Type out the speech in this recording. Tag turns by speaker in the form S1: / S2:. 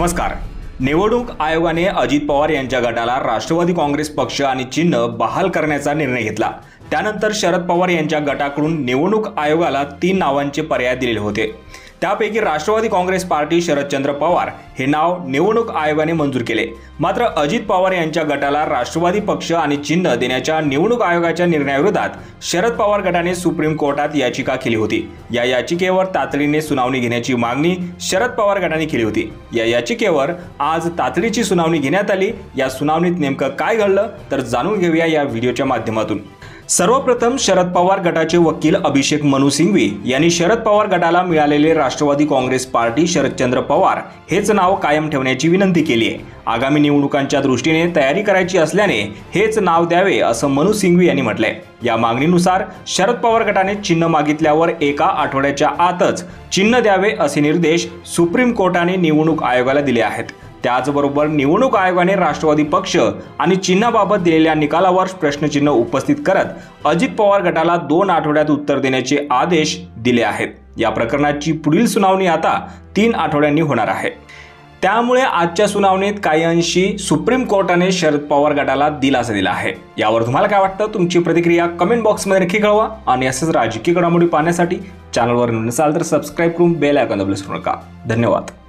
S1: नमस्कार। निवडणूक आयोगाने अजित पवार यांच्या गटाला राष्ट्रवादी काँग्रेस पक्ष आणि चिन्ह बहाल करण्याचा निर्णय घेतला। त्यानंतर शरद पवार यांच्या गटाकडून निवडणूक आयोगाला 3 नावांचे पर्याय दिलेले होते। त्यापैकी राष्ट्रवादी काँग्रेस पार्टी शरदचंद्र पवार हे नाव निवडणूक आयोगाने मंजूर केले। मात्र अजित पवार यांच्या गटाला राष्ट्रवादी पक्ष आणि चिन्ह देण्याच्या निवडणूक आयोगाच्या निर्णयाविरोधात शरद पवार गटाने सुप्रीम कोर्टात याचिका केली होती। या याचिकेवर तातडीने सुनावणी घेण्याची मागणी शरद पवार गटाने केली होती। या याचिकेवर आज तातडीची सुनावणी घेण्यात आली। या सुनावणीत नेमकं काय घडलं तर जाणून घेऊया या व्हिडिओच्या माध्यमातून। सर्वप्रथम शरद पवार गटाचे वकील अभिषेक मनु सिंघवी यांनी शरद पवार गटाला मिळालेले राष्ट्रवादी काँग्रेस पार्टी शरदचंद्र पवार हेच नाव कायम ठेवण्याची विनंती केली आहे। आगामी निवडणुकांच्या दृष्टीने तयारी करायची असल्याने हेच नाव द्यावे असं मनु सिंघवी यांनी म्हटलंय। या मागणीनुसार शरद पवार गटाने चिन्ह मागितल्यावर एका आठवड्याच्या आतच चिन्ह द्यावे असे निर्देश सुप्रीम कोर्टाने निवडणूक आयोगाला दिले आहेत। त्याचबरोबर निवडणूक आयोगाने राष्ट्रवादी पक्ष आणि चिन्हाबाबत दिलेल्या निकालावर प्रश्नचिन्ह उपस्थित करत अजित पवार गटाला 2 आठवड्यात उत्तर देण्याचे आदेश दिले आहेत। या प्रकरणाची पुढील सुनावणी आता 3 आठवड्यांनी होणार आहे। त्यामुळे आजच्या सुनावणीत काही अंशी सुप्रीम कोर्टाने शरद पवार गटाला दिलासा दिला आहे। यावर तुम्हाला काय वाटतं? तुमची प्रतिक्रिया कमेंट बॉक्समध्ये नक्की कळवा आणि असेच राजकीय घडामोडी पाहण्यासाठी चॅनलवर नसाल तर सबस्क्राइब करून बेल आयकॉन दाबल्यास विसरू नका। धन्यवाद।